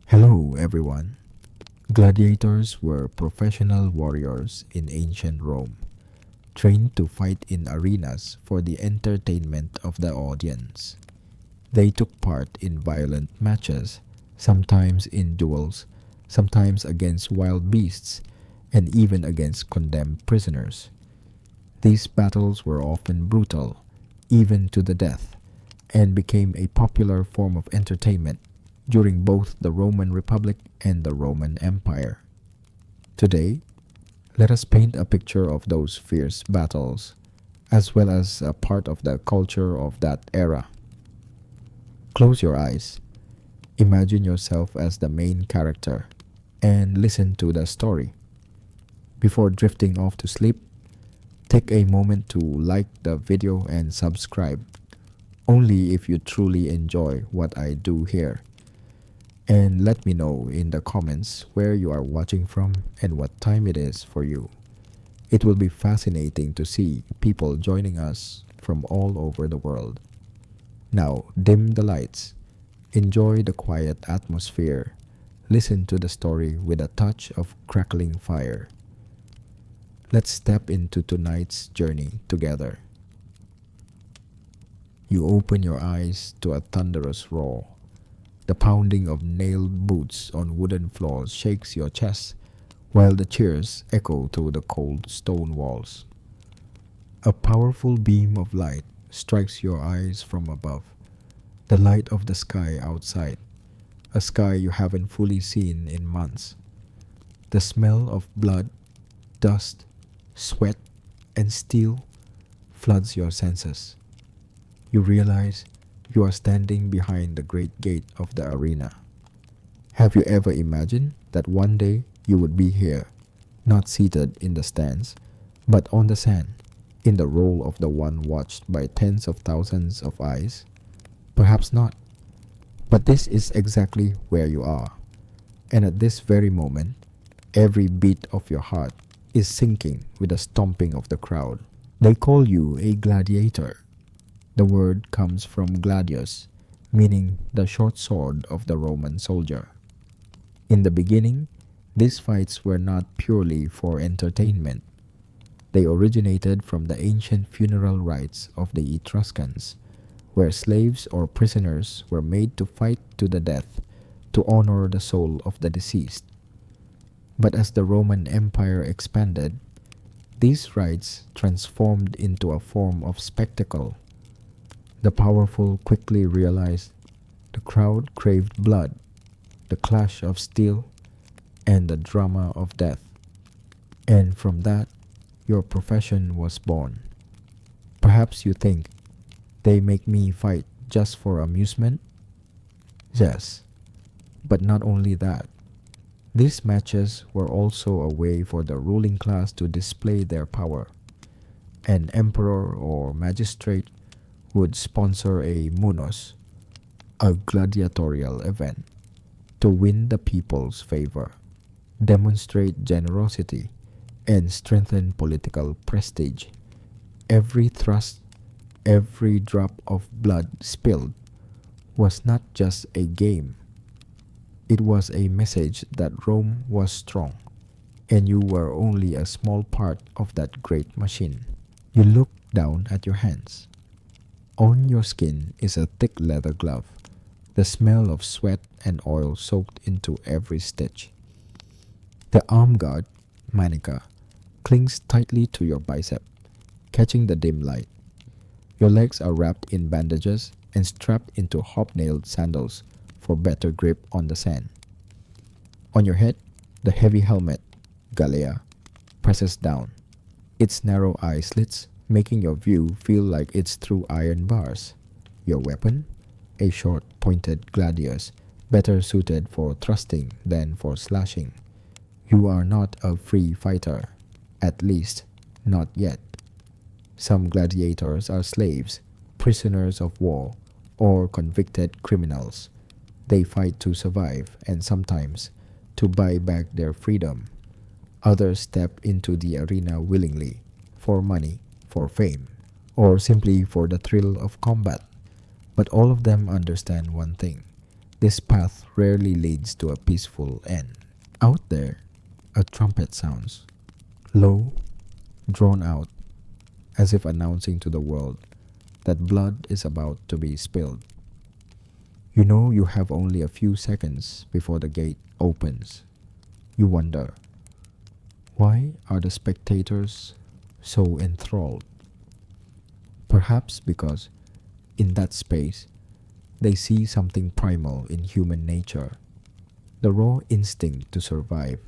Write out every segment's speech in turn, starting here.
Hello, everyone. Gladiators were professional warriors in ancient Rome, trained to fight in arenas for the entertainment of the audience. They took part in violent matches, sometimes in duels, sometimes against wild beasts, and even against condemned prisoners. These battles were often brutal, even to the death, and became a popular form of entertainment during both the Roman Republic and the Roman Empire. Today, let us paint a picture of those fierce battles, as well as a part of the culture of that era. Close your eyes, imagine yourself as the main character, and listen to the story. Before drifting off to sleep, take a moment to like the video and subscribe, only if you truly enjoy what I do here. And let me know in the comments where you are watching from and what time it is for you. It will be fascinating to see people joining us from all over the world. Now, dim the lights, enjoy the quiet atmosphere, listen to the story with a touch of crackling fire. Let's step into tonight's journey together. You open your eyes to a thunderous roar. The pounding of nailed boots on wooden floors shakes your chest, while the cheers echo through the cold stone walls. A powerful beam of light strikes your eyes from above, the light of the sky outside, a sky you haven't fully seen in months. The smell of blood, dust, sweat, and steel floods your senses. You realize you are standing behind the great gate of the arena. Have you ever imagined that one day you would be here, not seated in the stands, but on the sand, in the role of the one watched by tens of thousands of eyes? Perhaps not. But this is exactly where you are. And at this very moment, every beat of your heart is sinking with the stomping of the crowd. They call you a gladiator. The word comes from gladius, meaning the short sword of the Roman soldier. In the beginning, these fights were not purely for entertainment. They originated from the ancient funeral rites of the Etruscans, where slaves or prisoners were made to fight to the death to honor the soul of the deceased. But as the Roman Empire expanded, these rites transformed into a form of spectacle. The powerful quickly realized the crowd craved blood, the clash of steel, and the drama of death. And from that, your profession was born. Perhaps you think, they make me fight just for amusement? Yes, but not only that. These matches were also a way for the ruling class to display their power. An emperor or magistrate would sponsor a munos, a gladiatorial event, to win the people's favor, demonstrate generosity, and strengthen political prestige. Every thrust, every drop of blood spilled was not just a game. It was a message that Rome was strong, and you were only a small part of that great machine. You look down at your hands. On your skin is a thick leather glove, the smell of sweat and oil soaked into every stitch. The arm guard, manica, clings tightly to your bicep, catching the dim light. Your legs are wrapped in bandages and strapped into hobnailed sandals for better grip on the sand. On your head, the heavy helmet, galea, presses down, its narrow eye slits making your view feel like it's through iron bars. Your weapon? A short, pointed gladius, better suited for thrusting than for slashing. You are not a free fighter, at least, not yet. Some gladiators are slaves, prisoners of war, or convicted criminals. They fight to survive and sometimes to buy back their freedom. Others step into the arena willingly, for money, for fame, or simply for the thrill of combat. But all of them understand one thing. This path rarely leads to a peaceful end. Out there, a trumpet sounds, low, drawn out, as if announcing to the world that blood is about to be spilled. You know you have only a few seconds before the gate opens. You wonder, why are the spectators so enthralled? Perhaps because in that space they see something primal in human nature, the raw instinct to survive.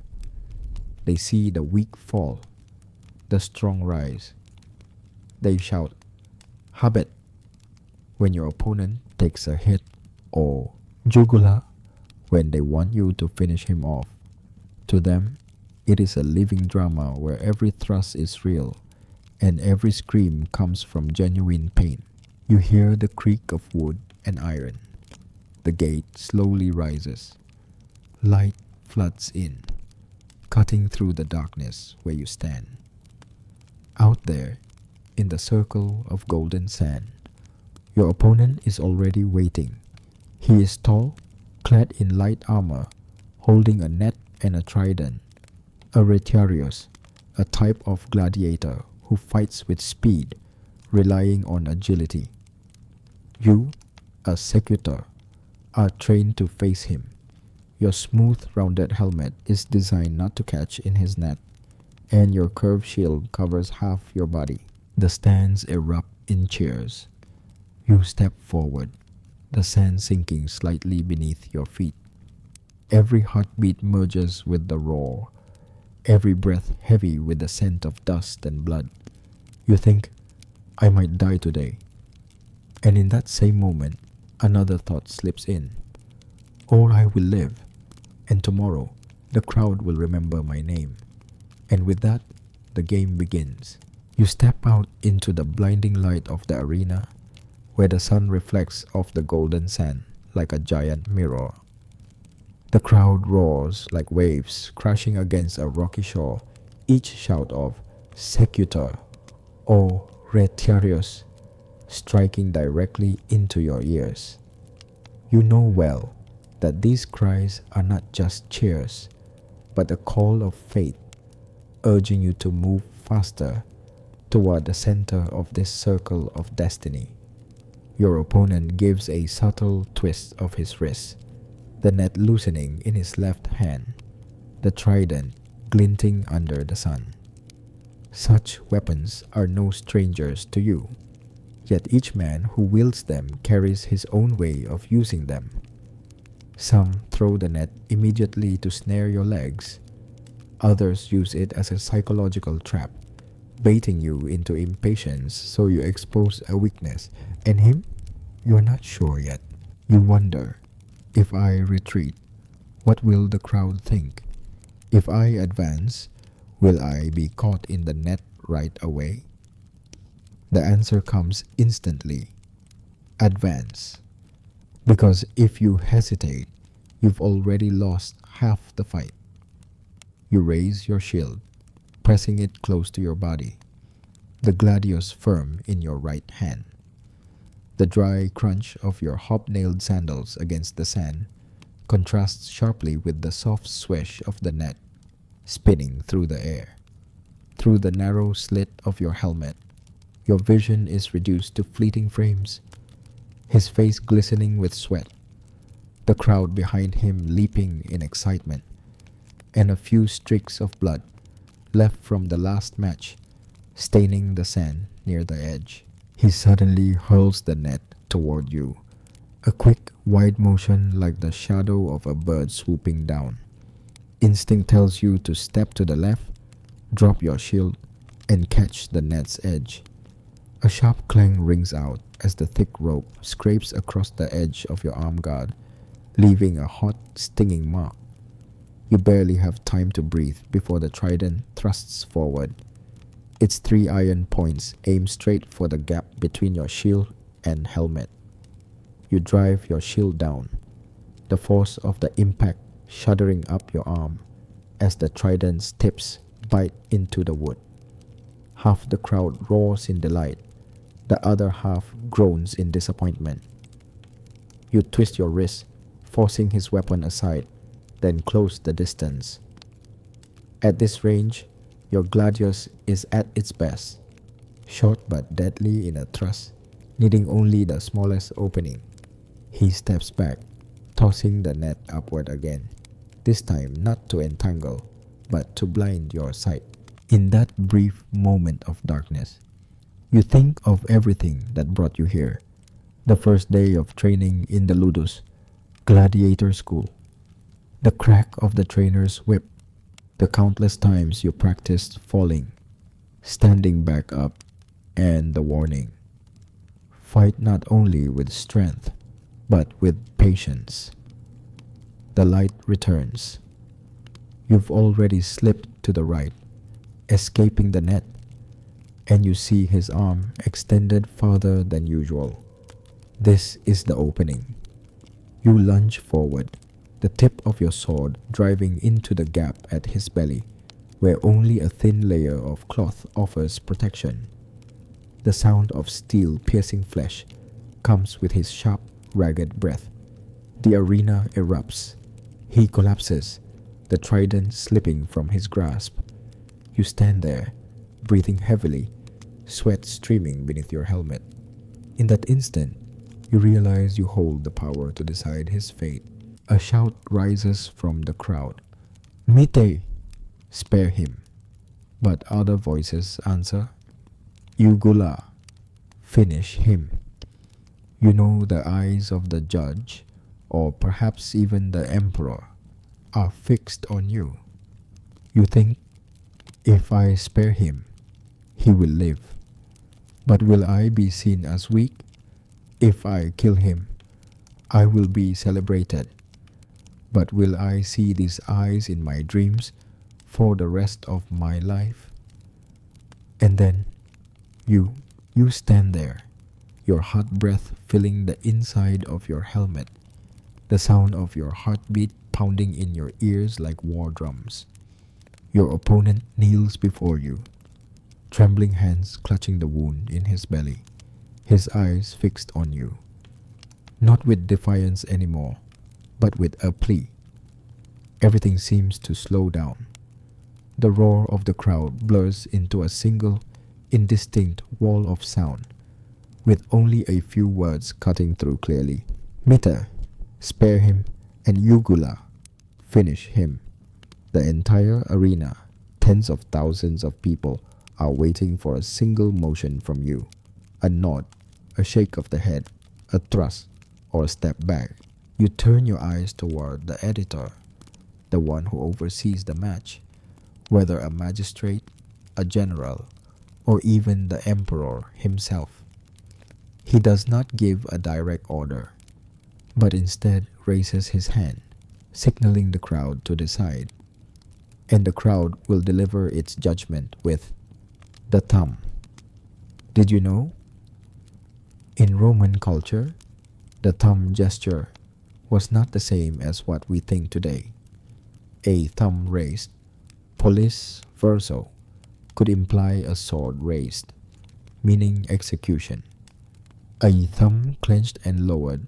They see the weak fall, the strong rise. They shout, habet, when your opponent takes a hit, or jugula, when they want you to finish him off. To them, it is a living drama where every thrust is real and every scream comes from genuine pain. You hear the creak of wood and iron. The gate slowly rises. Light floods in, cutting through the darkness where you stand. Out there, in the circle of golden sand, your opponent is already waiting. He is tall, clad in light armor, holding a net and a trident, a retiarius, a type of gladiator who fights with speed, relying on agility. You, a secutor, are trained to face him. Your smooth, rounded helmet is designed not to catch in his net, and your curved shield covers half your body. The stands erupt in cheers. You step forward, the sand sinking slightly beneath your feet. Every heartbeat merges with the roar, every breath heavy with the scent of dust and blood. You think, I might die today. And in that same moment, another thought slips in. Or I will live, and tomorrow the crowd will remember my name. And with that, the game begins. You step out into the blinding light of the arena, where the sun reflects off the golden sand like a giant mirror. The crowd roars like waves crashing against a rocky shore, each shout of secutor or retiarius striking directly into your ears. You know well that these cries are not just cheers, but a call of fate, urging you to move faster toward the center of this circle of destiny. Your opponent gives a subtle twist of his wrist, the net loosening in his left hand, the trident glinting under the sun. Such weapons are no strangers to you, yet each man who wields them carries his own way of using them. Some throw the net immediately to snare your legs. Others use it as a psychological trap, baiting you into impatience so you expose a weakness. And him? You're not sure yet. You wonder, if I retreat, what will the crowd think? If I advance, will I be caught in the net right away? The answer comes instantly. Advance. Because if you hesitate, you've already lost half the fight. You raise your shield, pressing it close to your body, the gladius firm in your right hand. The dry crunch of your hobnailed sandals against the sand contrasts sharply with the soft swish of the net spinning through the air. Through the narrow slit of your helmet, your vision is reduced to fleeting frames, his face glistening with sweat, the crowd behind him leaping in excitement, and a few streaks of blood left from the last match staining the sand near the edge. He suddenly hurls the net toward you, a quick, wide motion like the shadow of a bird swooping down. Instinct tells you to step to the left, drop your shield, and catch the net's edge. A sharp clang rings out as the thick rope scrapes across the edge of your arm guard, leaving a hot, stinging mark. You barely have time to breathe before the trident thrusts forward. Its 3 iron points aim straight for the gap between your shield and helmet. You drive your shield down, the force of the impact shuddering up your arm as the trident's tips bite into the wood. Half the crowd roars in delight, the other half groans in disappointment. You twist your wrist, forcing his weapon aside, then closed the distance. At this range, your gladius is at its best, short but deadly in a thrust, needing only the smallest opening. He steps back, tossing the net upward again, this time not to entangle, but to blind your sight. In that brief moment of darkness, you think of everything that brought you here. The first day of training in the ludus, Gladiator school. The crack of the trainer's whip. The countless times you practiced falling, standing back up, and the warning. Fight not only with strength, but with patience. The light returns. You've already slipped to the right, escaping the net, and you see his arm extended farther than usual. This is the opening. You lunge forward, the tip of your sword driving into the gap at his belly, where only a thin layer of cloth offers protection. The sound of steel piercing flesh comes with his sharp, ragged breath. The arena erupts. He collapses, the trident slipping from his grasp. You stand there, breathing heavily, sweat streaming beneath your helmet. In that instant, you realize you hold the power to decide his fate. A shout rises from the crowd. Mite! Spare him. But other voices answer, Ugula! Finish him. You know the eyes of the judge, or perhaps even the emperor, are fixed on you. You think, if I spare him, he will live. But will I be seen as weak? If I kill him, I will be celebrated. But will I see these eyes in my dreams for the rest of my life? And then, you stand there, your hot breath filling the inside of your helmet, the sound of your heartbeat pounding in your ears like war drums. Your opponent kneels before you, trembling hands clutching the wound in his belly, his eyes fixed on you, not with defiance anymore, but with a plea. Everything seems to slow down. The roar of the crowd blurs into a single, indistinct wall of sound, with only a few words cutting through clearly. Mita, spare him, and Ugula, finish him. The entire arena, tens of thousands of people, are waiting for a single motion from you. A nod, a shake of the head, a thrust, or a step back. You turn your eyes toward the editor, the one who oversees the match, whether a magistrate, a general, or even the emperor himself. He does not give a direct order, but instead raises his hand, signaling the crowd to decide. And the crowd will deliver its judgment with the thumb. Did you know? In Roman culture, the thumb gesture was not the same as what we think today. A thumb raised, pollice verso, could imply a sword raised, meaning execution. A thumb clenched and lowered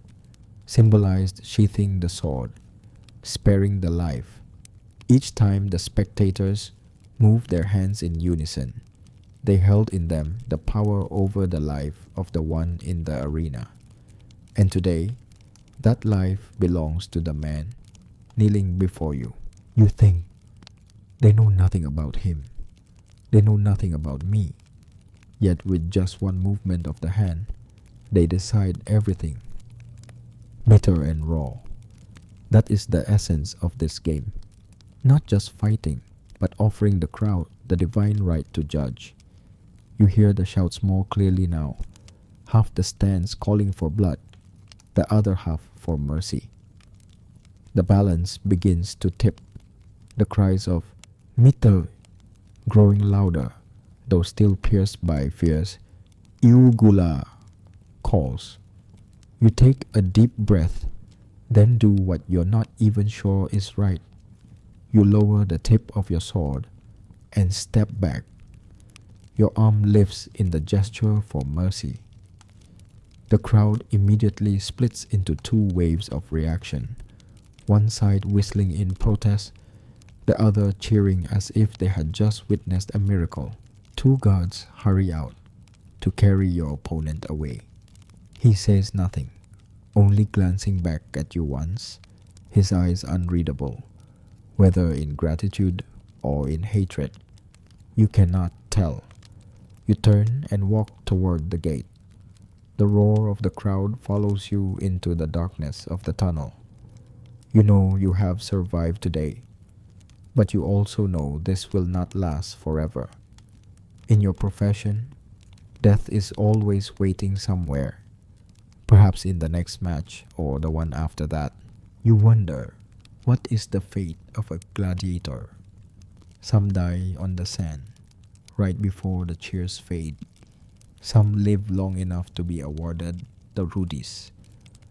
symbolized sheathing the sword, sparing the life. Each time the spectators moved their hands in unison, they held in them the power over the life of the one in the arena. And today, that life belongs to the man kneeling before you. You think, they know nothing about him. They know nothing about me. Yet with just one movement of the hand, they decide everything. Bitter and raw. That is the essence of this game. Not just fighting, but offering the crowd the divine right to judge. You hear the shouts more clearly now. Half the stands calling for blood, the other half for mercy. The balance begins to tip. The cries of Mittel growing louder, though still pierced by fierce Iugula calls. You take a deep breath, then do what you're not even sure is right. You lower the tip of your sword and step back. Your arm lifts in the gesture for mercy. The crowd immediately splits into two waves of reaction. one side whistling in protest, the other cheering as if they had just witnessed a miracle. Two guards hurry out to carry your opponent away. He says nothing, only glancing back at you once, his eyes unreadable, whether in gratitude or in hatred. You cannot tell. You turn and walk toward the gate. The roar of the crowd follows you into the darkness of the tunnel. You know you have survived today, but you also know this will not last forever. In your profession, death is always waiting somewhere, perhaps in the next match or the one after that. You wonder, what is the fate of a gladiator? Some die on the sand, right before the cheers fade. Some live long enough to be awarded the ludus,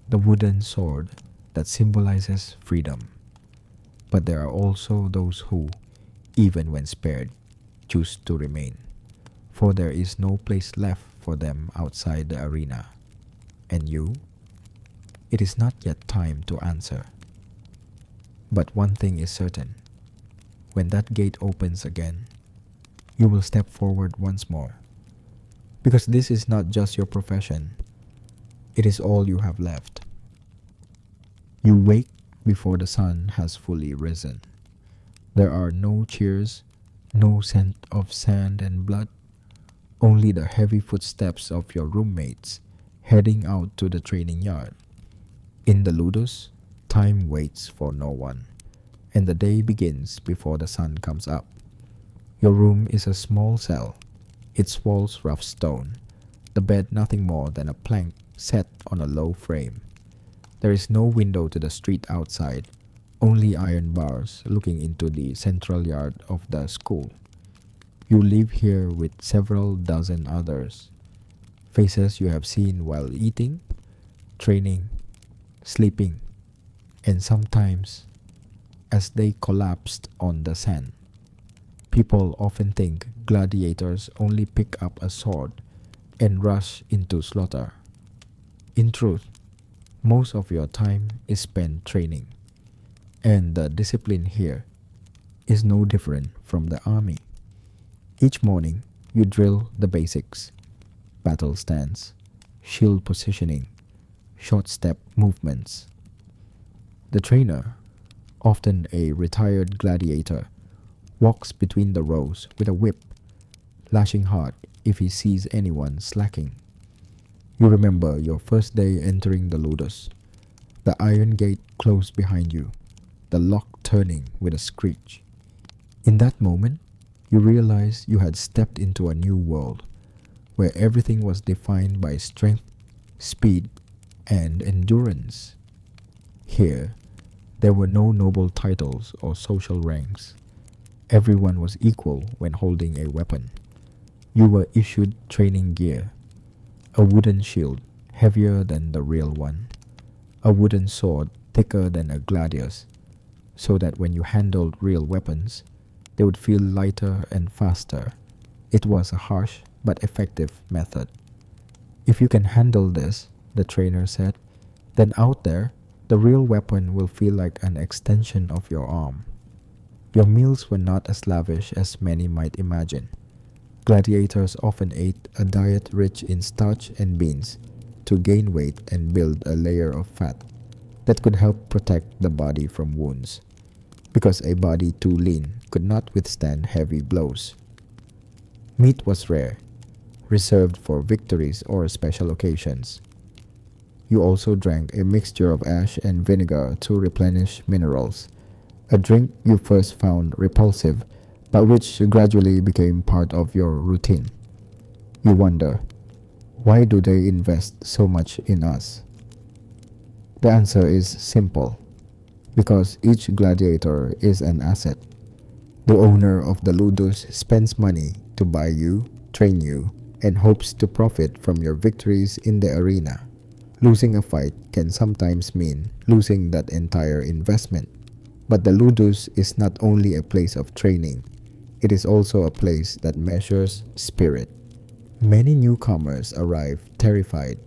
the wooden sword that symbolizes freedom. But there are also those who, even when spared, choose to remain, for there is no place left for them outside the arena. And you? It is not yet time to answer. But one thing is certain. When that gate opens again, you will step forward once more. Because this is not just your profession, it is all you have left. You wake before the sun has fully risen. There are no cheers, no scent of sand and blood, only the heavy footsteps of your roommates heading out to the training yard. In the ludus, time waits for no one, and the day begins before the sun comes up. Your room is a small cell, its walls rough stone, the bed nothing more than a plank set on a low frame. There is no window to the street outside, only iron bars looking into the central yard of the school. You live here with several dozen others, faces you have seen while eating, training, sleeping, and sometimes as they collapsed on the sand. People often think gladiators only pick up a sword and rush into slaughter. In truth, most of your time is spent training, and the discipline here is no different from the army. Each morning, you drill the basics: battle stance, shield positioning, short step movements. The trainer, often a retired gladiator, walks between the rows with a whip, lashing hard if he sees anyone slacking. You remember your first day entering the ludus, the iron gate closed behind you, the lock turning with a screech. In that moment, you realize you had stepped into a new world, where everything was defined by strength, speed, and endurance. Here, there were no noble titles or social ranks. Everyone was equal when holding a weapon. You were issued training gear: a wooden shield heavier than the real one, a wooden sword thicker than a gladius, so that when you handled real weapons, they would feel lighter and faster. It was a harsh but effective method. If you can handle this, the trainer said, then out there, the real weapon will feel like an extension of your arm. Your meals were not as lavish as many might imagine. Gladiators often ate a diet rich in starch and beans to gain weight and build a layer of fat that could help protect the body from wounds, because a body too lean could not withstand heavy blows. Meat was rare, reserved for victories or special occasions. You also drank a mixture of ash and vinegar to replenish minerals, a drink you first found repulsive, but which gradually became part of your routine. You wonder, why do they invest so much in us? The answer is simple: because each gladiator is an asset. The owner of the ludus spends money to buy you, train you, and hopes to profit from your victories in the arena. Losing a fight can sometimes mean losing that entire investment. But the ludus is not only a place of training, it is also a place that measures spirit. Many newcomers arrive terrified,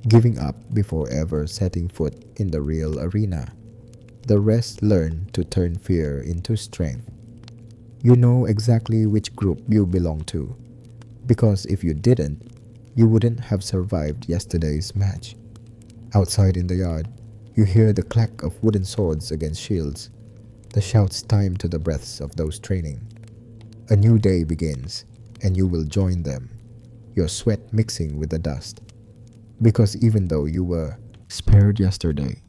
giving up before ever setting foot in the real arena. The rest learn to turn fear into strength. You know exactly which group you belong to, because if you didn't, you wouldn't have survived yesterday's match. Outside in the yard, you hear the clack of wooden swords against shields. The shouts time to the breaths of those training. A new day begins, and you will join them, your sweat mixing with the dust. Because even though you were spared yesterday,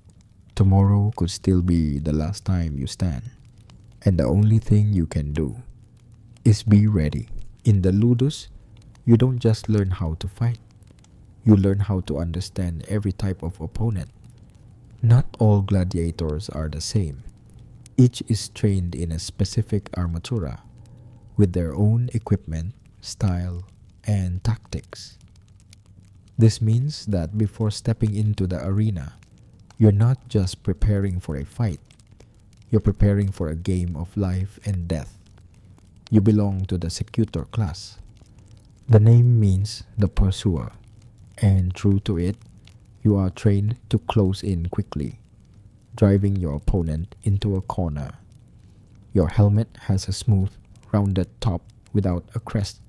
tomorrow could still be the last time you stand. And the only thing you can do is be ready. In the ludus, you don't just learn how to fight, you learn how to understand every type of opponent. Not all gladiators are the same. Each is trained in a specific armatura with their own equipment, style, and tactics. This means that before stepping into the arena, you're not just preparing for a fight, you're preparing for a game of life and death. You belong to the secutor class. The name means the pursuer, and true to it, you are trained to close in quickly, driving your opponent into a corner. Your helmet has a smooth, rounded top without a crest,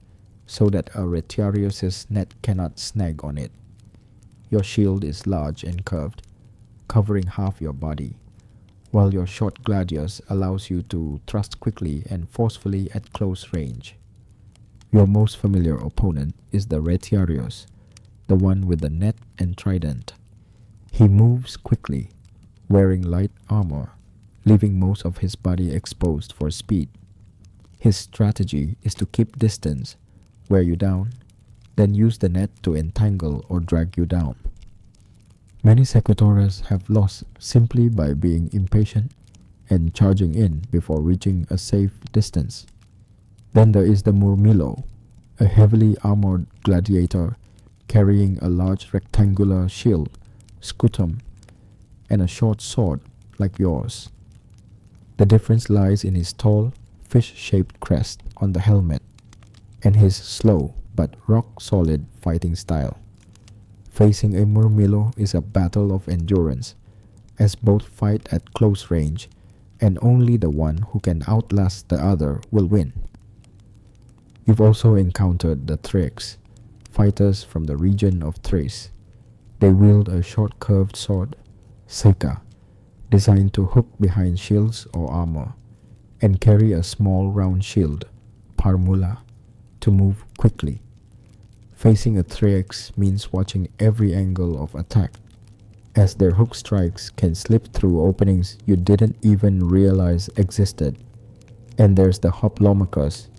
so that a retiarius's net cannot snag on it. Your shield is large and curved, covering half your body, while your short gladius allows you to thrust quickly and forcefully at close range. Your most familiar opponent is the retiarius, the one with the net and trident. He moves quickly, wearing light armor, leaving most of his body exposed for speed. His strategy is to keep distance, wear you down, then use the net to entangle or drag you down. Many secutores have lost simply by being impatient and charging in before reaching a safe distance. Then there is the murmillo, a heavily armored gladiator carrying a large rectangular shield, scutum, and a short sword like yours. The difference lies in his tall, fish-shaped crest on the helmet and his slow but rock-solid fighting style. Facing a murmillo is a battle of endurance, as both fight at close range, and only the one who can outlast the other will win. You've also encountered the Thrax, fighters from the region of Thrace. They wield a short curved sword, seka, designed to hook behind shields or armor, and carry a small round shield, parmula, to move quickly. Facing a Thrax means watching every angle of attack, as their hook strikes can slip through openings you didn't even realize existed. And there's the hoplomachus,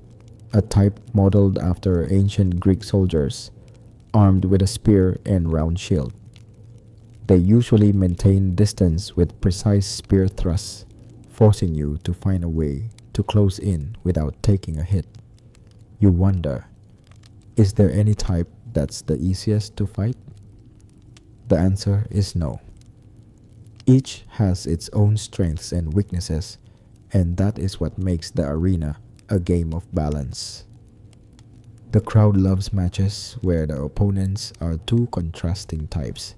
a type modeled after ancient Greek soldiers, armed with a spear and round shield. They usually maintain distance with precise spear thrusts, forcing you to find a way to close in without taking a hit. You wonder, is there any type that's the easiest to fight? The answer is no. Each has its own strengths and weaknesses, and that is what makes the arena a game of balance. The crowd loves matches where the opponents are two contrasting types,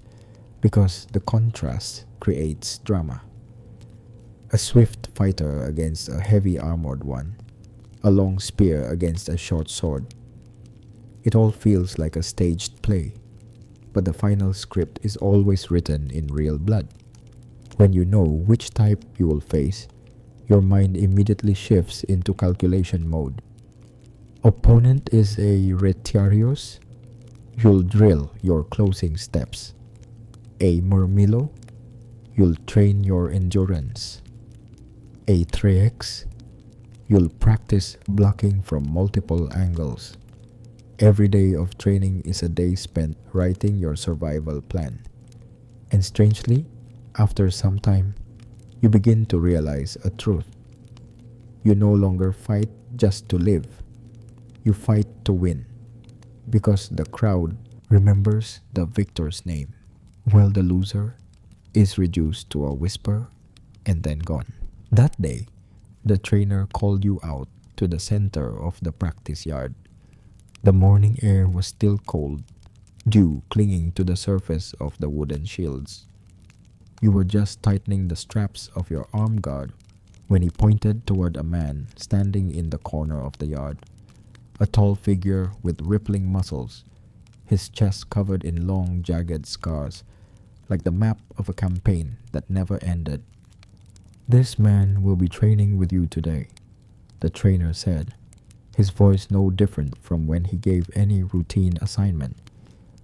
because the contrast creates drama. A swift fighter against a heavy armored one, a long spear against a short sword. It all feels like a staged play, but the final script is always written in real blood. When you know which type you will face, your mind immediately shifts into calculation mode. Opponent is a retiarius, you'll drill your closing steps. A murmillo, you'll train your endurance. A Thrax, you'll practice blocking from multiple angles. Every day of training is a day spent writing your survival plan. And strangely, after some time, you begin to realize a truth. You no longer fight just to live. You fight to win, because the crowd remembers the victor's name, while the loser is reduced to a whisper and then gone. That day, the trainer called you out to the center of the practice yard. The morning air was still cold, dew clinging to the surface of the wooden shields. You were just tightening the straps of your arm guard when he pointed toward a man standing in the corner of the yard, a tall figure with rippling muscles, his chest covered in long, jagged scars, like the map of a campaign that never ended. "This man will be training with you today," the trainer said, his voice no different from when he gave any routine assignment,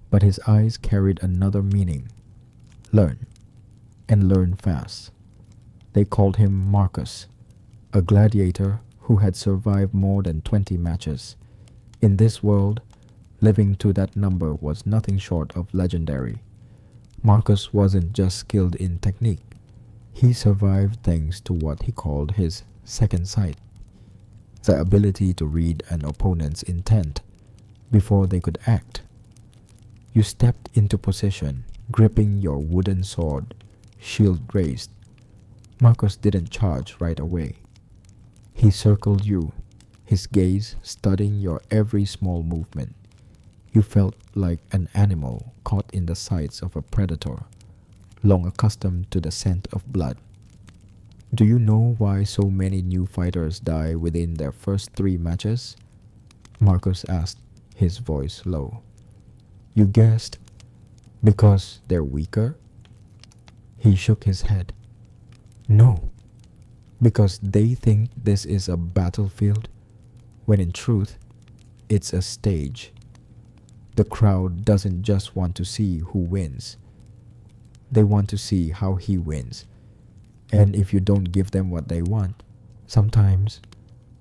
but his eyes carried another meaning. Learn, and learn fast. They called him Marcus, a gladiator who had survived more than 20 matches. In this world, living to that number was nothing short of legendary. Marcus wasn't just skilled in technique. He survived thanks to what he called his second sight, the ability to read an opponent's intent before they could act. You stepped into position, gripping your wooden sword, shield raised. Marcus didn't charge right away. He circled you, his gaze studying your every small movement. You felt like an animal caught in the sights of a predator, long accustomed to the scent of blood. "Do you know why so many new fighters die within their first 3 matches?" Marcus asked, his voice low. "You guessed. Because they're weaker?" He shook his head. "No, because they think this is a battlefield, when in truth, it's a stage. The crowd doesn't just want to see who wins. They want to see how he wins. And if you don't give them what they want, sometimes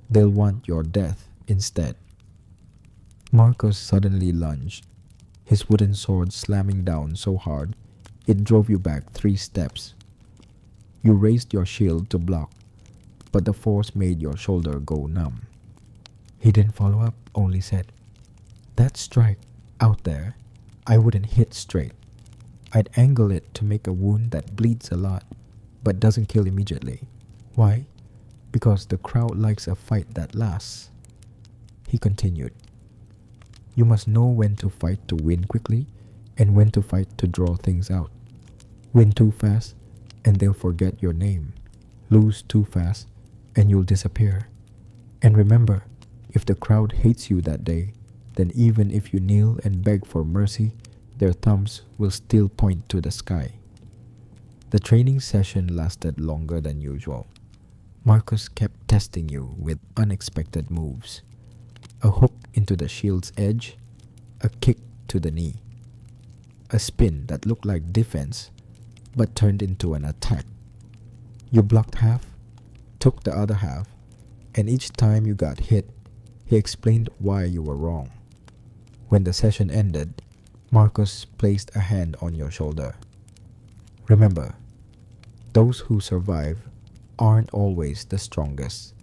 they'll want your death instead." Marcus suddenly lunged, his wooden sword slamming down so hard it drove you back 3 steps. You raised your shield to block, but the force made your shoulder go numb. He didn't follow up, only said, "That strike out there, I wouldn't hit straight. I'd angle it to make a wound that bleeds a lot, but doesn't kill immediately. Why? Because the crowd likes a fight that lasts." He continued, "You must know when to fight to win quickly and when to fight to draw things out. Win too fast and they'll forget your name. Lose too fast and you'll disappear. And remember, if the crowd hates you that day, then even if you kneel and beg for mercy, their thumbs will still point to the sky." The training session lasted longer than usual. Marcus kept testing you with unexpected moves. A hook into the shield's edge, a kick to the knee, a spin that looked like defense but turned into an attack. You blocked half, took the other half, and each time you got hit, he explained why you were wrong. When the session ended, Marcus placed a hand on your shoulder. "Remember, those who survive aren't always the strongest.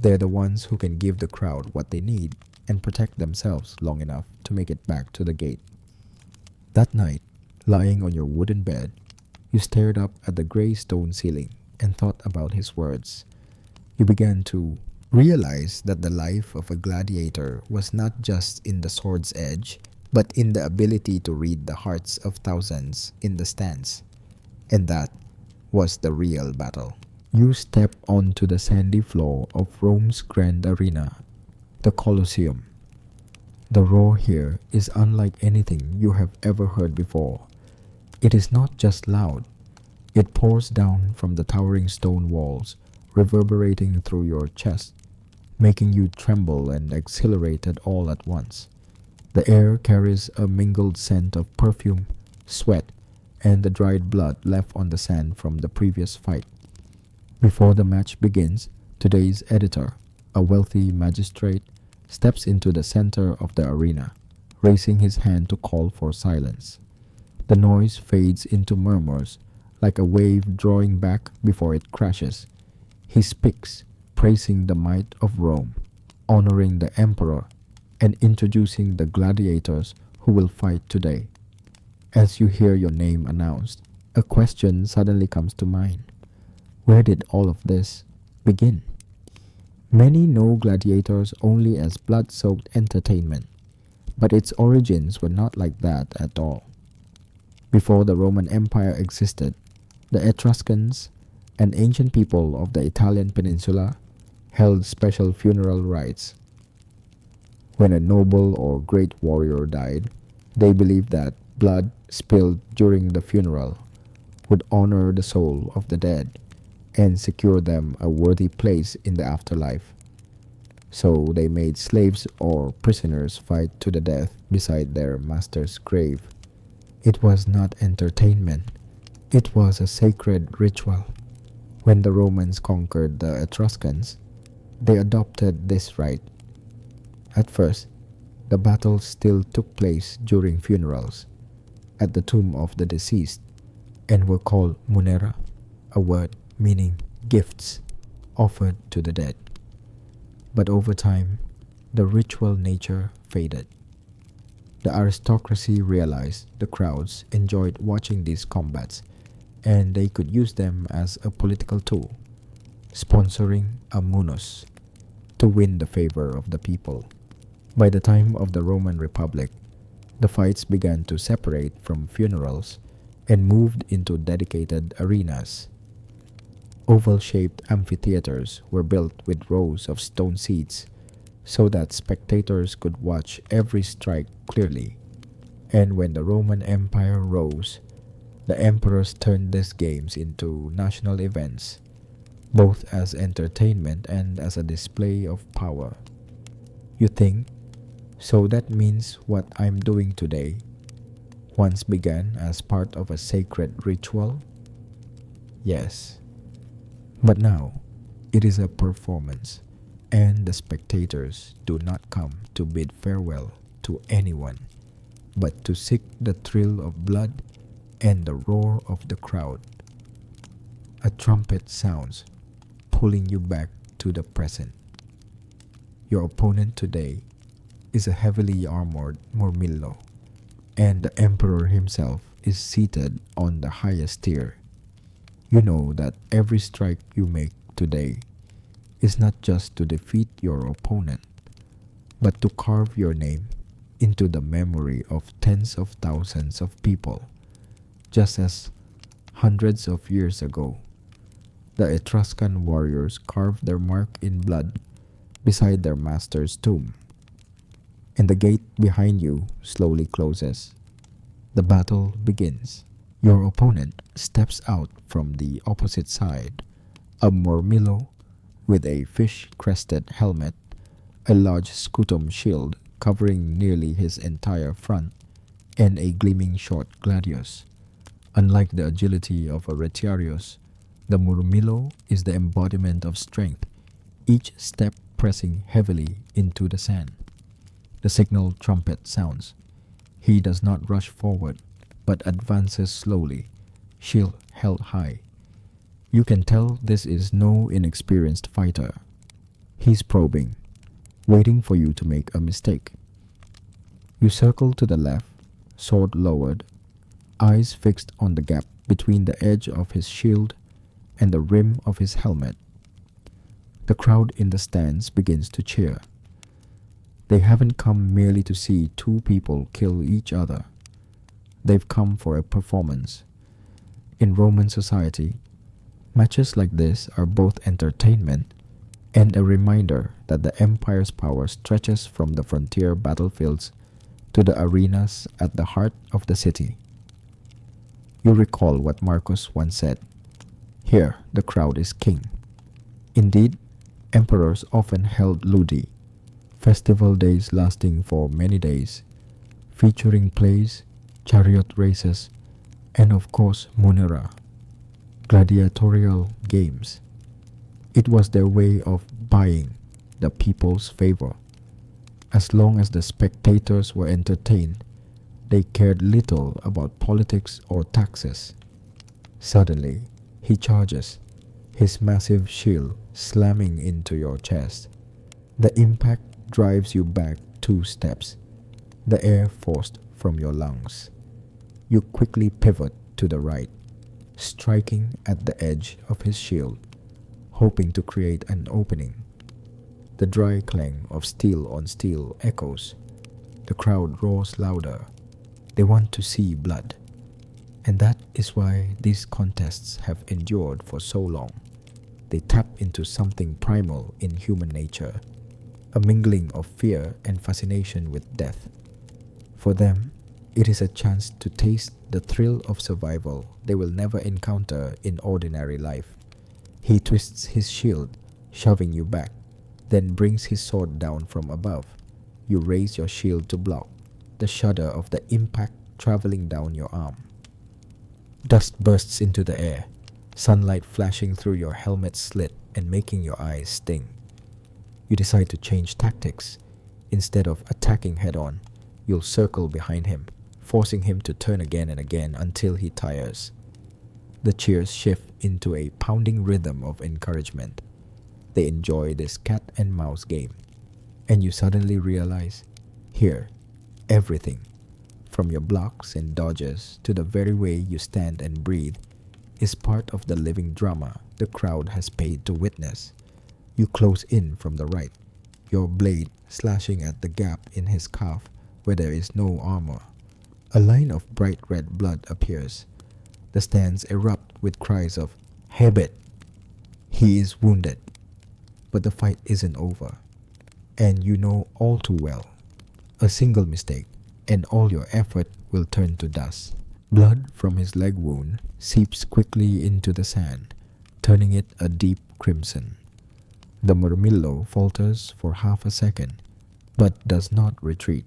They're the ones who can give the crowd what they need and protect themselves long enough to make it back to the gate." That night, lying on your wooden bed, you stared up at the gray stone ceiling and thought about his words. You began to realize that the life of a gladiator was not just in the sword's edge, but in the ability to read the hearts of thousands in the stands. And that was the real battle. You step onto the sandy floor of Rome's grand arena, the Colosseum. The roar here is unlike anything you have ever heard before. It is not just loud. It pours down from the towering stone walls, reverberating through your chest, making you tremble and exhilarated all at once. The air carries a mingled scent of perfume, sweat, and the dried blood left on the sand from the previous fight. Before the match begins, today's editor, a wealthy magistrate, steps into the center of the arena, raising his hand to call for silence. The noise fades into murmurs, like a wave drawing back before it crashes. He speaks, praising the might of Rome, honoring the emperor, and introducing the gladiators who will fight today. As you hear your name announced, a question suddenly comes to mind. Where did all of this begin? Many know gladiators only as blood-soaked entertainment, but its origins were not like that at all. Before the Roman Empire existed, The Etruscans, an ancient people of the Italian peninsula, held special funeral rites. When a noble or great warrior died, they believed that blood spilled during the funeral would honor the soul of the dead and secure them a worthy place in the afterlife. So they made slaves or prisoners fight to the death beside their master's grave. It was not entertainment, it was a sacred ritual. When the Romans conquered the Etruscans, they adopted this rite. At first, the battles still took place during funerals at the tomb of the deceased and were called munera, a word meaning gifts offered to the dead. But over time, the ritual nature faded. The aristocracy realized the crowds enjoyed watching these combats and they could use them as a political tool, sponsoring a munus to win the favor of the people. By the time of the Roman Republic, the fights began to separate from funerals and moved into dedicated arenas. Oval-shaped amphitheaters were built with rows of stone seats so that spectators could watch every strike clearly. And when the Roman Empire rose, the emperors turned these games into national events, both as entertainment and as a display of power. You think, so that means what I'm doing today once began as part of a sacred ritual? Yes. But now, it is a performance, and the spectators do not come to bid farewell to anyone, but to seek the thrill of blood and the roar of the crowd. A trumpet sounds, pulling you back to the present. Your opponent today is a heavily armored Murmillo, and the emperor himself is seated on the highest tier. You know that every strike you make today is not just to defeat your opponent, but to carve your name into the memory of tens of thousands of people, just as hundreds of years ago, the Etruscan warriors carved their mark in blood beside their master's tomb. And the gate behind you slowly closes. The battle begins. Your opponent steps out from the opposite side, a Murmillo with a fish-crested helmet, a large scutum shield covering nearly his entire front, and a gleaming short gladius. Unlike the agility of a retiarius, the Murmillo is the embodiment of strength, each step pressing heavily into the sand. The signal trumpet sounds. He does not rush forward, but advances slowly, shield held high. You can tell this is no inexperienced fighter. He's probing, waiting for you to make a mistake. You circle to the left, sword lowered, eyes fixed on the gap between the edge of his shield and the rim of his helmet. The crowd in the stands begins to cheer. They haven't come merely to see two people kill each other. They've come for a performance. In Roman society, matches like this are both entertainment and a reminder that the empire's power stretches from the frontier battlefields to the arenas at the heart of the city. You recall what Marcus once said, "Here the crowd is king." Indeed, emperors often held ludi, festival days lasting for many days, featuring plays, chariot races, and of course munera, gladiatorial games. It was their way of buying the people's favor. As long as the spectators were entertained, they cared little about politics or taxes. Suddenly, he charges, his massive shield slamming into your chest. The impact drives you back 2 steps, the air forced from your lungs. You quickly pivot to the right, striking at the edge of his shield, hoping to create an opening. The dry clang of steel on steel echoes. The crowd roars louder. They want to see blood. And that is why these contests have endured for so long. They tap into something primal in human nature, a mingling of fear and fascination with death. For them, it is a chance to taste the thrill of survival they will never encounter in ordinary life. He twists his shield, shoving you back, then brings his sword down from above. You raise your shield to block, the shudder of the impact traveling down your arm. Dust bursts into the air, sunlight flashing through your helmet slit and making your eyes sting. You decide to change tactics. Instead of attacking head-on, you'll circle behind him, forcing him to turn again and again until he tires. The cheers shift into a pounding rhythm of encouragement. They enjoy this cat and mouse game, and you suddenly realize, here, everything, from your blocks and dodges to the very way you stand and breathe, is part of the living drama the crowd has paid to witness. You close in from the right, your blade slashing at the gap in his calf where there is no armor. A line of bright red blood appears. The stands erupt with cries of "Hebet!" He is wounded, but the fight isn't over. And you know all too well, a single mistake and all your effort will turn to dust. Blood from his leg wound seeps quickly into the sand, turning it a deep crimson. The murmillo falters for half a second, but does not retreat.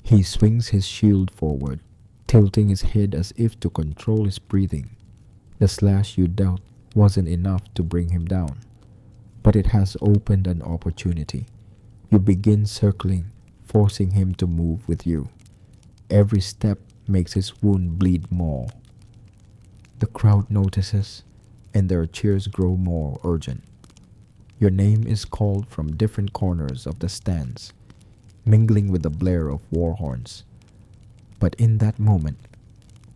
He swings his shield forward, tilting his head as if to control his breathing. The slash you dealt wasn't enough to bring him down, but it has opened an opportunity. You begin circling, forcing him to move with you. Every step makes his wound bleed more. The crowd notices, and their cheers grow more urgent. Your name is called from different corners of the stands, mingling with the blare of war horns. But in that moment,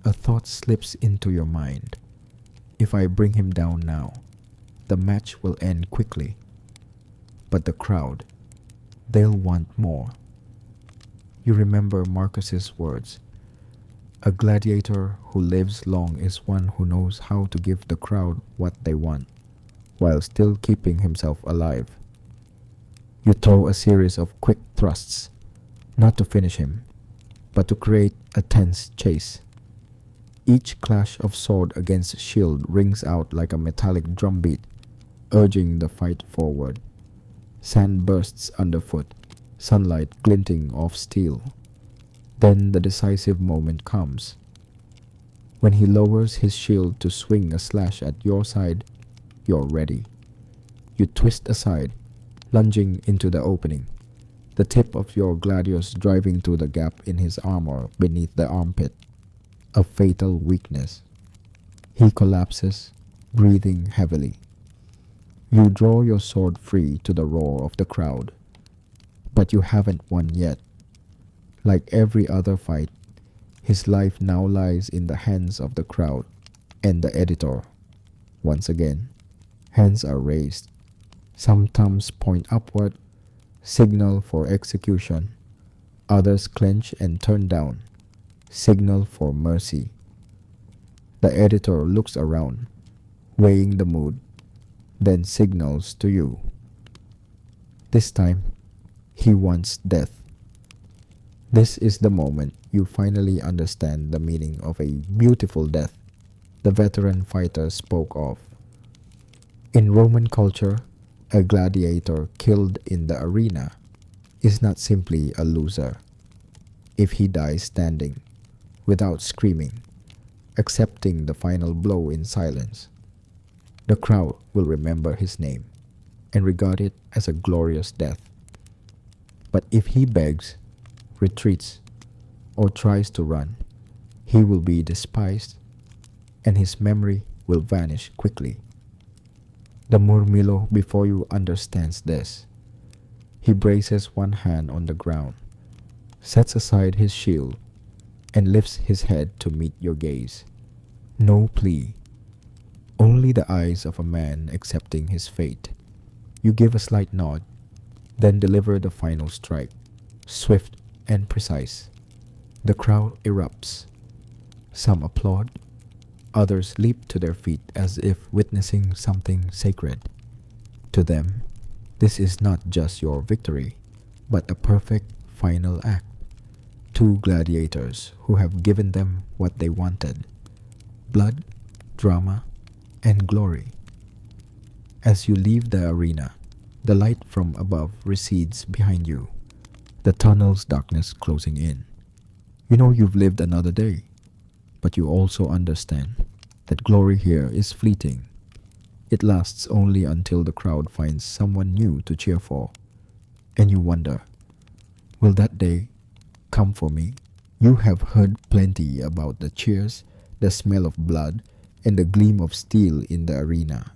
a thought slips into your mind. If I bring him down now, the match will end quickly. But the crowd, they'll want more. You remember Marcus's words. A gladiator who lives long is one who knows how to give the crowd what they want, while still keeping himself alive. You throw a series of quick thrusts, not to finish him, but to create a tense chase. Each clash of sword against shield rings out like a metallic drumbeat, urging the fight forward. Sand bursts underfoot, sunlight glinting off steel. Then the decisive moment comes. When he lowers his shield to swing a slash at your side, you're ready. You twist aside, lunging into the opening, the tip of your gladius driving through the gap in his armor beneath the armpit, a fatal weakness. He collapses, breathing heavily. You draw your sword free to the roar of the crowd, but you haven't won yet. Like every other fight, his life now lies in the hands of the crowd and the editor. Once again, hands are raised. Some thumbs point upward, signal for execution. Others clench and turn down, signal for mercy. The editor looks around, weighing the mood, then signals to you. This time, he wants death. This is the moment you finally understand the meaning of a beautiful death the veteran fighter spoke of. In Roman culture, a gladiator killed in the arena is not simply a loser. If he dies standing, without screaming, accepting the final blow in silence, the crowd will remember his name and regard it as a glorious death. But if he begs, retreats, or tries to run, he will be despised, and his memory will vanish quickly. The Murmillo before you understands this. He braces one hand on the ground, sets aside his shield, and lifts his head to meet your gaze. No plea, only the eyes of a man accepting his fate. You give a slight nod, then deliver the final strike, swift and precise. The crowd erupts. Some applaud, others leap to their feet as if witnessing something sacred. To them, this is not just your victory, but a perfect final act. Two gladiators who have given them what they wanted: blood, drama, and glory. As you leave the arena, the light from above recedes behind you, the tunnel's darkness closing in. You know you've lived another day, but you also understand that glory here is fleeting. It lasts only until the crowd finds someone new to cheer for, and you wonder, will that day come for me? You have heard plenty about the cheers, the smell of blood, and the gleam of steel in the arena.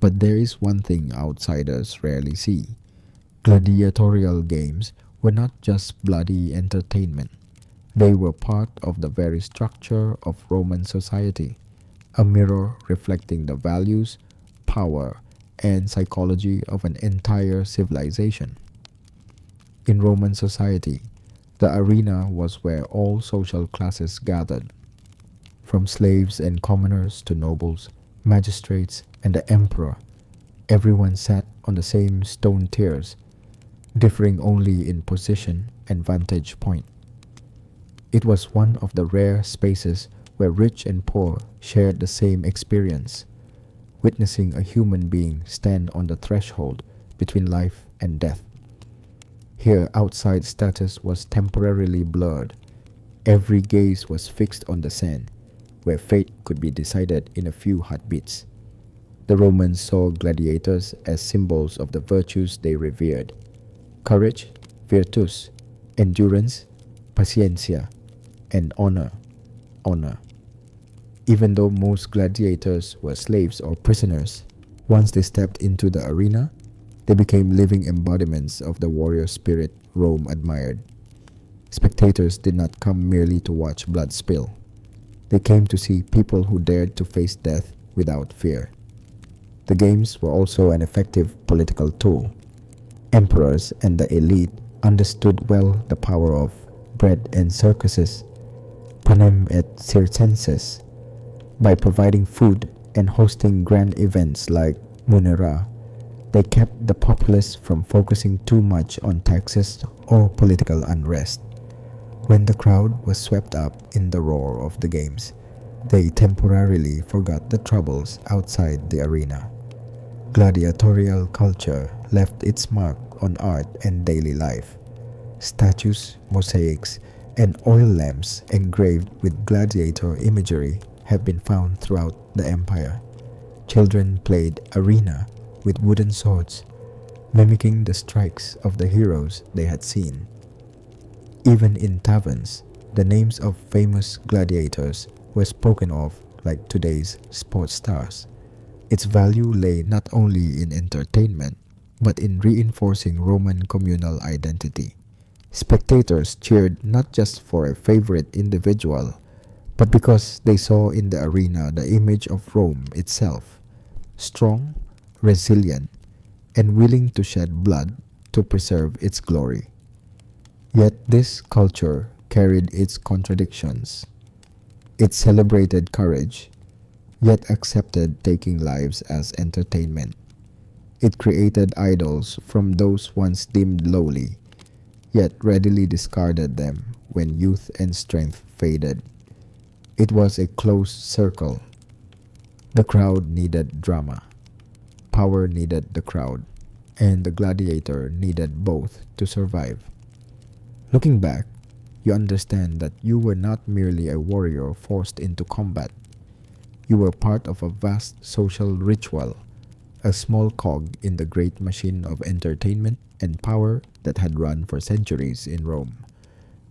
But there is one thing outsiders rarely see. Gladiatorial games were not just bloody entertainment. They were part of the very structure of Roman society, a mirror reflecting the values, power, and psychology of an entire civilization. In Roman society, the arena was where all social classes gathered, from slaves and commoners to nobles, magistrates, and the emperor. Everyone sat on the same stone tiers, differing only in position and vantage point. It was one of the rare spaces where rich and poor shared the same experience, witnessing a human being stand on the threshold between life and death. Here, outside status was temporarily blurred. Every gaze was fixed on the sand, where fate could be decided in a few heartbeats. The Romans saw gladiators as symbols of the virtues they revered: courage, virtus; endurance, paciencia; and honor. Even though most gladiators were slaves or prisoners, once they stepped into the arena, they became living embodiments of the warrior spirit Rome admired. Spectators did not come merely to watch blood spill. They came to see people who dared to face death without fear. The games were also an effective political tool. Emperors and the elite understood well the power of bread and circuses, panem et circenses. By providing food and hosting grand events like munera, they kept the populace from focusing too much on taxes or political unrest. When the crowd was swept up in the roar of the games, they temporarily forgot the troubles outside the arena. Gladiatorial culture left its mark on art and daily life. Statues, mosaics, and oil lamps engraved with gladiator imagery have been found throughout the empire. Children played arena with wooden swords, mimicking the strikes of the heroes they had seen. Even in taverns, the names of famous gladiators were spoken of like today's sports stars. Its value lay not only in entertainment, but in reinforcing Roman communal identity. Spectators cheered not just for a favorite individual, but because they saw in the arena the image of Rome itself, strong, resilient, and willing to shed blood to preserve its glory. Yet this culture carried its contradictions. It celebrated courage, yet accepted taking lives as entertainment. It created idols from those once deemed lowly, yet readily discarded them when youth and strength faded. It was a closed circle. The crowd needed drama. Power needed the crowd, and the gladiator needed both to survive. Looking back, you understand that you were not merely a warrior forced into combat. You were part of a vast social ritual, a small cog in the great machine of entertainment and power that had run for centuries in Rome.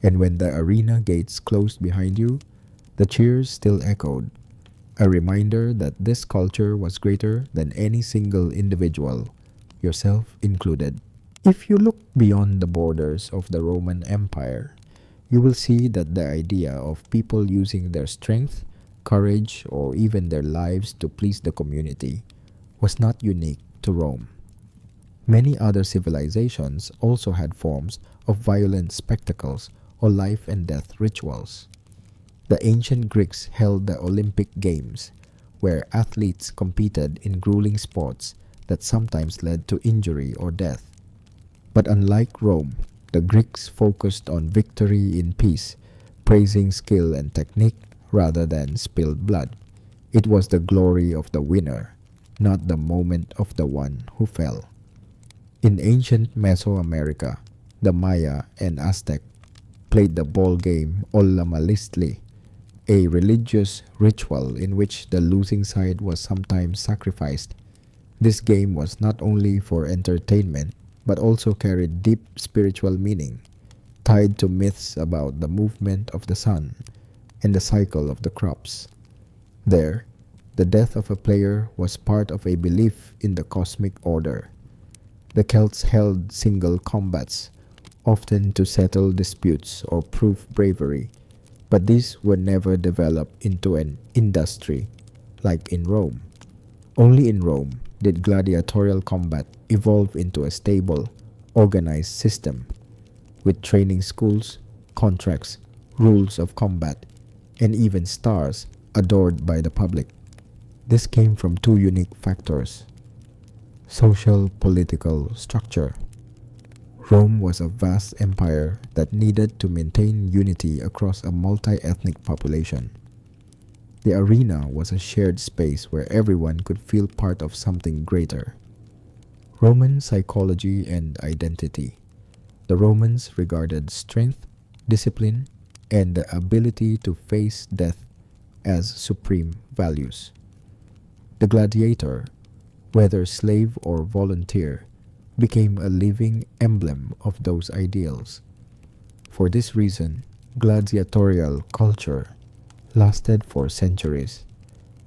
And when the arena gates closed behind you, the cheers still echoed, a reminder that this culture was greater than any single individual, yourself included. If you look beyond the borders of the Roman Empire, you will see that the idea of people using their strength, courage, or even their lives to please the community was not unique to Rome. Many other civilizations also had forms of violent spectacles or life and death rituals. The ancient Greeks held the Olympic Games, where athletes competed in grueling sports that sometimes led to injury or death. But unlike Rome, the Greeks focused on victory in peace, praising skill and technique rather than spilled blood. It was the glory of the winner, not the moment of the one who fell. In ancient Mesoamerica, the Maya and Aztec played the ball game Ollamalistli, a religious ritual in which the losing side was sometimes sacrificed. This game was not only for entertainment but also carried deep spiritual meaning, tied to myths about the movement of the sun and the cycle of the crops. There, the death of a player was part of a belief in the cosmic order. The Celts held single combats, often to settle disputes or prove bravery, but these were never developed into an industry like in Rome. Only in Rome did gladiatorial combat evolve into a stable, organized system, with training schools, contracts, rules of combat, and even stars adored by the public. This came from two unique factors: social political structure. Rome was a vast empire that needed to maintain unity across a multi-ethnic population. The arena was a shared space where everyone could feel part of something greater. Roman psychology and identity. The Romans regarded strength, discipline, and the ability to face death as supreme values. The gladiator, whether slave or volunteer, became a living emblem of those ideals. For this reason, gladiatorial culture lasted for centuries,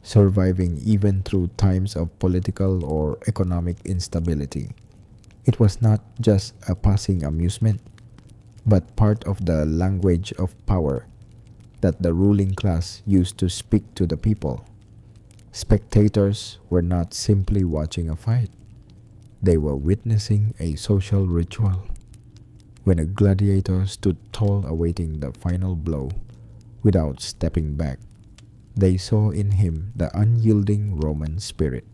surviving even through times of political or economic instability. It was not just a passing amusement, but part of the language of power that the ruling class used to speak to the people. Spectators were not simply watching a fight, they were witnessing a social ritual. When a gladiator stood tall awaiting the final blow, without stepping back, they saw in him the unyielding Roman spirit.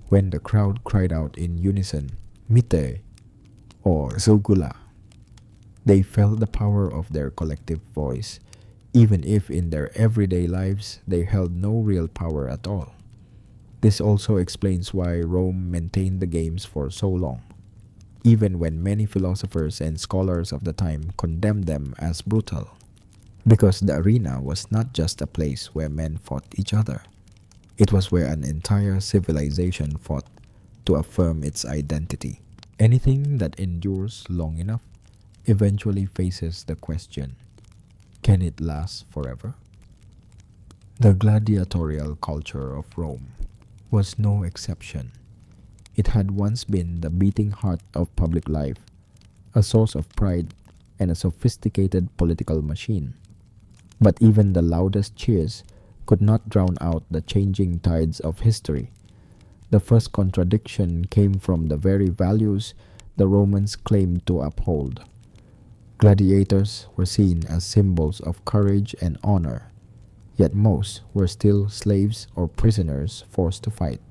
When the crowd cried out in unison, "Mite" or "Zogula," they felt the power of their collective voice, even if in their everyday lives they held no real power at all. This also explains why Rome maintained the games for so long, even when many philosophers and scholars of the time condemned them as brutal. Because the arena was not just a place where men fought each other, it was where an entire civilization fought to affirm its identity. Anything that endures long enough eventually faces the question, can it last forever? The gladiatorial culture of Rome was no exception. It had once been the beating heart of public life, a source of pride, and a sophisticated political machine. But even the loudest cheers could not drown out the changing tides of history. The first contradiction came from the very values the Romans claimed to uphold. Gladiators were seen as symbols of courage and honor, yet most were still slaves or prisoners forced to fight.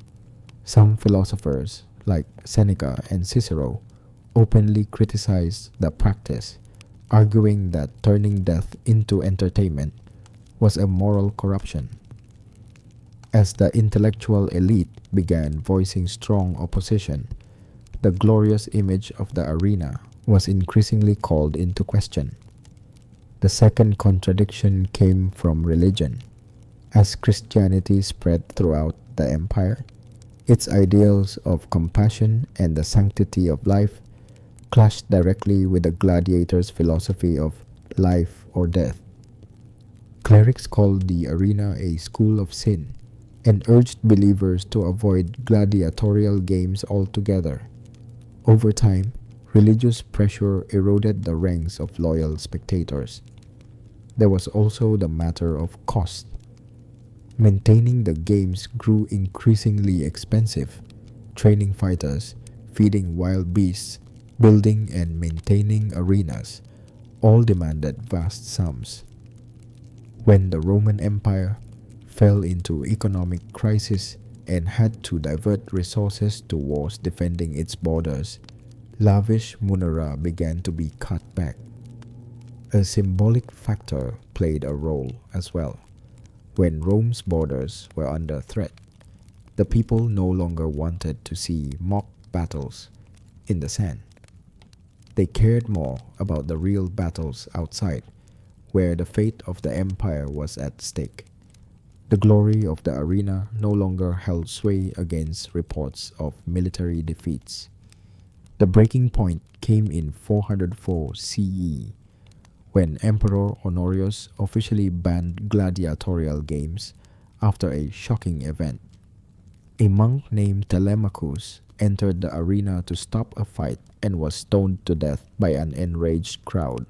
Some philosophers, like Seneca and Cicero, openly criticized the practice, arguing that turning death into entertainment was a moral corruption. As the intellectual elite began voicing strong opposition, the glorious image of the arena was increasingly called into question. The second contradiction came from religion. As Christianity spread throughout the empire, its ideals of compassion and the sanctity of life clashed directly with the gladiators' philosophy of life or death. Clerics called the arena a school of sin and urged believers to avoid gladiatorial games altogether. Over time, religious pressure eroded the ranks of loyal spectators. There was also the matter of cost. Maintaining the games grew increasingly expensive. Training fighters, feeding wild beasts, building and maintaining arenas all demanded vast sums. When the Roman Empire fell into economic crisis and had to divert resources to wars defending its borders, lavish munera began to be cut back. A symbolic factor played a role as well. When Rome's borders were under threat, the people no longer wanted to see mock battles in the sand. They cared more about the real battles outside, where the fate of the empire was at stake. The glory of the arena no longer held sway against reports of military defeats. The breaking point came in 404 CE, when Emperor Honorius officially banned gladiatorial games after a shocking event. A monk named Telemachus entered the arena to stop a fight and was stoned to death by an enraged crowd.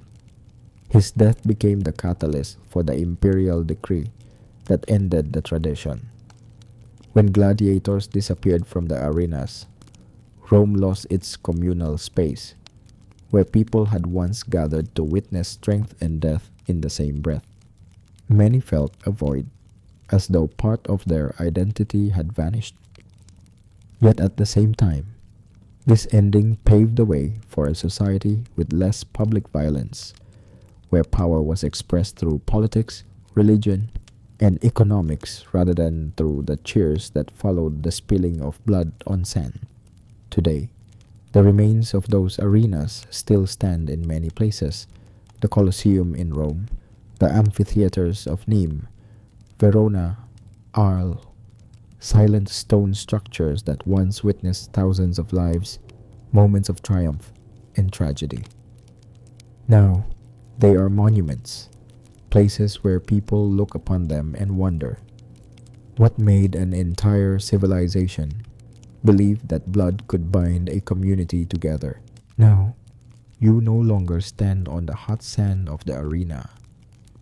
His death became the catalyst for the imperial decree that ended the tradition. When gladiators disappeared from the arenas, Rome lost its communal space, where people had once gathered to witness strength and death in the same breath. Many felt a void, as though part of their identity had vanished. Yet at the same time, this ending paved the way for a society with less public violence, where power was expressed through politics, religion, and economics rather than through the cheers that followed the spilling of blood on sand. Today, the remains of those arenas still stand in many places: the Colosseum in Rome, the amphitheaters of Nîmes, Verona, Arles, silent stone structures that once witnessed thousands of lives, moments of triumph and tragedy. Now, they are monuments, places where people look upon them and wonder, what made an entire civilization believe that blood could bind a community together? Now, you no longer stand on the hot sand of the arena,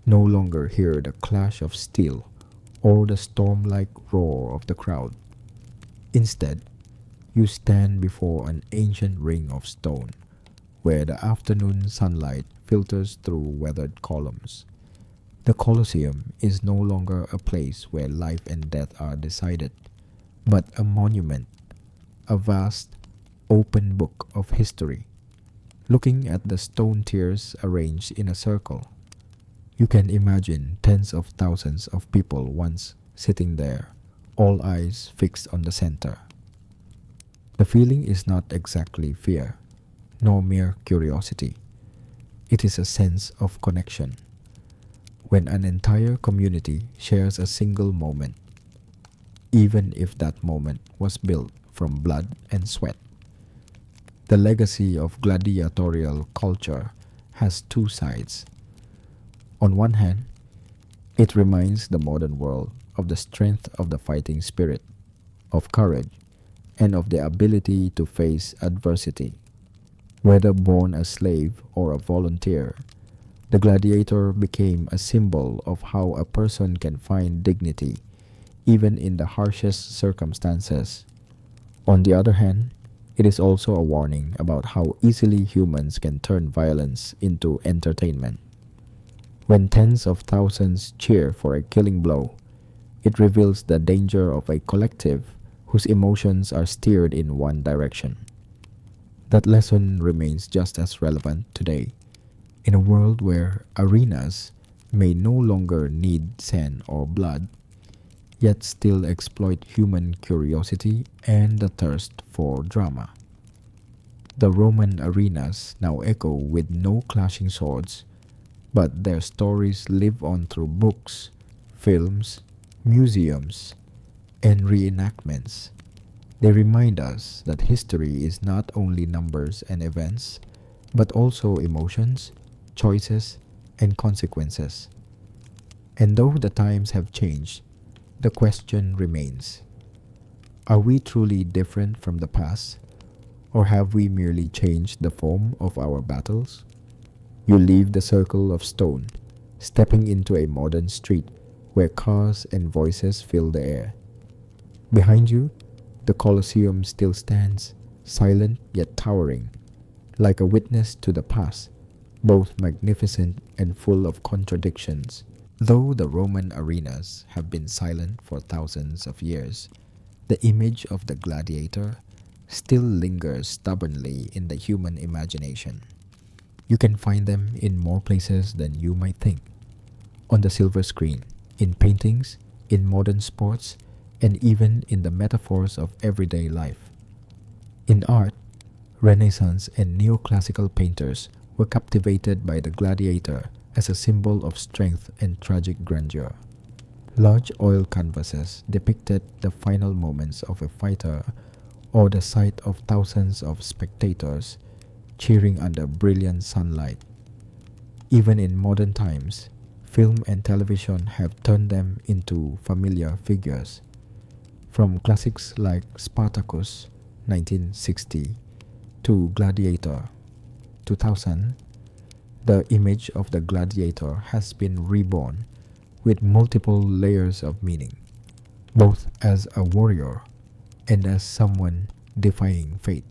no longer hear the clash of steel or the storm-like roar of the crowd. Instead, you stand before an ancient ring of stone, where the afternoon sunlight filters through weathered columns. The Colosseum is no longer a place where life and death are decided, but a monument, a vast, open book of history. Looking at the stone tiers arranged in a circle, you can imagine tens of thousands of people once sitting there, all eyes fixed on the center. The feeling is not exactly fear, nor mere curiosity. It is a sense of connection. When an entire community shares a single moment, even if that moment was built from blood and sweat. The legacy of gladiatorial culture has two sides. On one hand, it reminds the modern world of the strength of the fighting spirit, of courage, and of the ability to face adversity. Whether born a slave or a volunteer, the gladiator became a symbol of how a person can find dignity even in the harshest circumstances. On the other hand, it is also a warning about how easily humans can turn violence into entertainment. When tens of thousands cheer for a killing blow, it reveals the danger of a collective whose emotions are steered in one direction. That lesson remains just as relevant today, in a world where arenas may no longer need sand or blood, yet still exploit human curiosity and the thirst for drama. The Roman arenas now echo with no clashing swords, but their stories live on through books, films, museums, and reenactments. They remind us that history is not only numbers and events, but also emotions, choices, and consequences. And though the times have changed, the question remains: are we truly different from the past, or have we merely changed the form of our battles? You leave the circle of stone, stepping into a modern street where cars and voices fill the air. Behind you, the Colosseum still stands, silent yet towering, like a witness to the past, both magnificent and full of contradictions. Though the Roman arenas have been silent for thousands of years, the image of the gladiator still lingers stubbornly in the human imagination. You can find them in more places than you might think: on the silver screen, in paintings, in modern sports, and even in the metaphors of everyday life. In art, Renaissance and neoclassical painters were captivated by the gladiator as a symbol of strength and tragic grandeur. Large oil canvases depicted the final moments of a fighter or the sight of thousands of spectators cheering under brilliant sunlight. Even in modern times, film and television have turned them into familiar figures. From classics like Spartacus 1960 to Gladiator 2000, the image of the gladiator has been reborn with multiple layers of meaning, both as a warrior and as someone defying fate.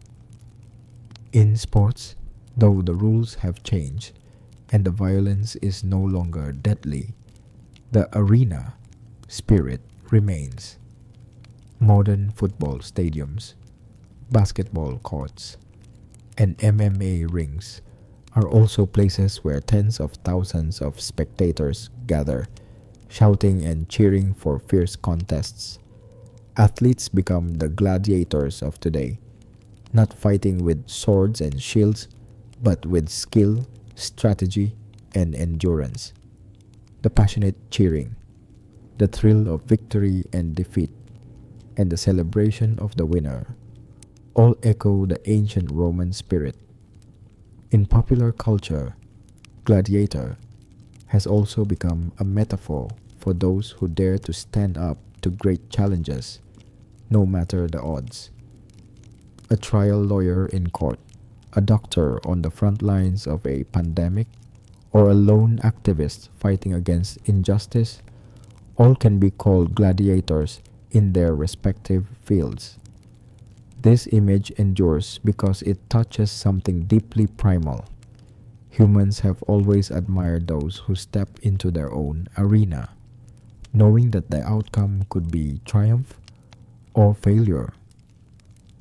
In sports, though the rules have changed and the violence is no longer deadly, the arena spirit remains. Modern football stadiums, basketball courts, and MMA rings are also places where tens of thousands of spectators gather, shouting and cheering for fierce contests. Athletes become the gladiators of today, not fighting with swords and shields, but with skill, strategy, and endurance. The passionate cheering, the thrill of victory and defeat, and the celebration of the winner all echo the ancient Roman spirit. In popular culture, gladiator has also become a metaphor for those who dare to stand up to great challenges, no matter the odds. A trial lawyer in court, a doctor on the front lines of a pandemic, or a lone activist fighting against injustice, all can be called gladiators in their respective fields. This image endures because it touches something deeply primal. Humans have always admired those who step into their own arena, knowing that the outcome could be triumph or failure.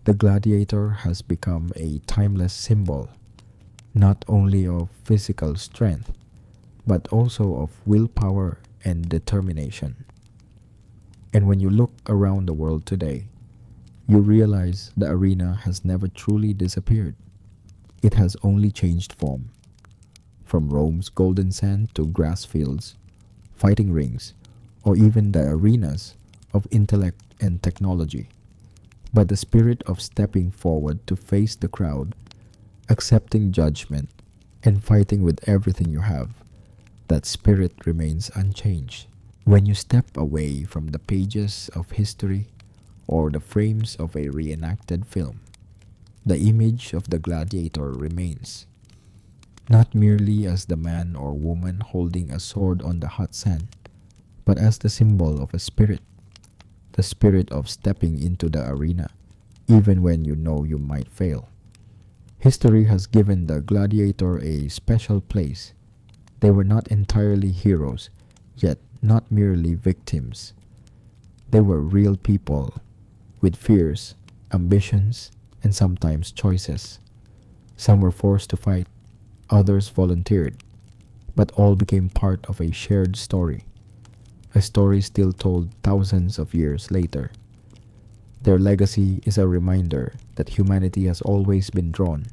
The gladiator has become a timeless symbol, not only of physical strength, but also of willpower and determination. And when you look around the world today, you realize the arena has never truly disappeared. It has only changed form. From Rome's golden sand to grass fields, fighting rings, or even the arenas of intellect and technology. But the spirit of stepping forward to face the crowd, accepting judgment, and fighting with everything you have, that spirit remains unchanged. When you step away from the pages of history or the frames of a reenacted film, the image of the gladiator remains, not merely as the man or woman holding a sword on the hot sand, but as the symbol of a spirit, the spirit of stepping into the arena, even when you know you might fail. History has given the gladiator a special place. They were not entirely heroes, yet not merely victims. They were real people with fears, ambitions, and sometimes choices. Some were forced to fight, others volunteered, but all became part of a shared story, a story still told thousands of years later. Their legacy is a reminder that humanity has always been drawn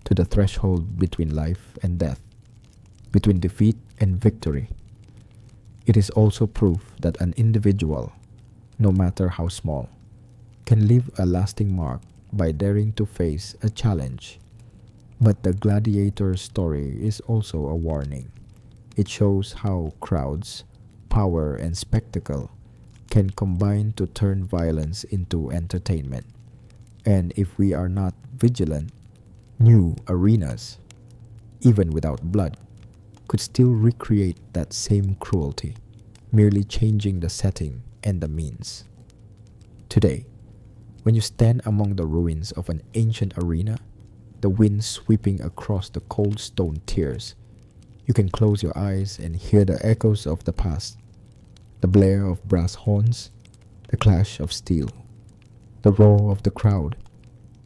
to the threshold between life and death, between defeat and victory. It is also proof that an individual, no matter how small, can leave a lasting mark by daring to face a challenge. But the gladiator's story is also a warning. It shows how crowds, power, and spectacle can combine to turn violence into entertainment. And if we are not vigilant, new arenas, even without blood, could still recreate that same cruelty, merely changing the setting and the means. Today, when you stand among the ruins of an ancient arena, the wind sweeping across the cold stone tiers, You can close your eyes and hear the echoes of the past, the blare of brass horns, the clash of steel, the roar of the crowd,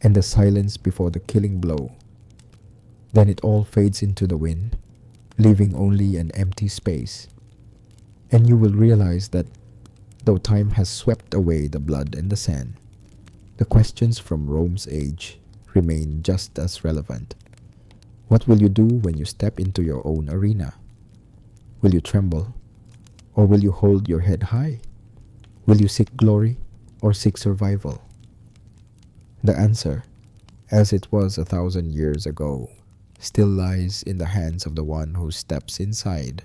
and the silence before the killing blow. Then it all fades into the wind, leaving only an empty space. And you will realize that though time has swept away the blood and the sand, the questions from Rome's age remain just as relevant. What will you do when you step into your own arena? Will you tremble, or will you hold your head high? Will you seek glory, or seek survival? The answer, as it was 1,000 years ago, still lies in the hands of the one who steps inside.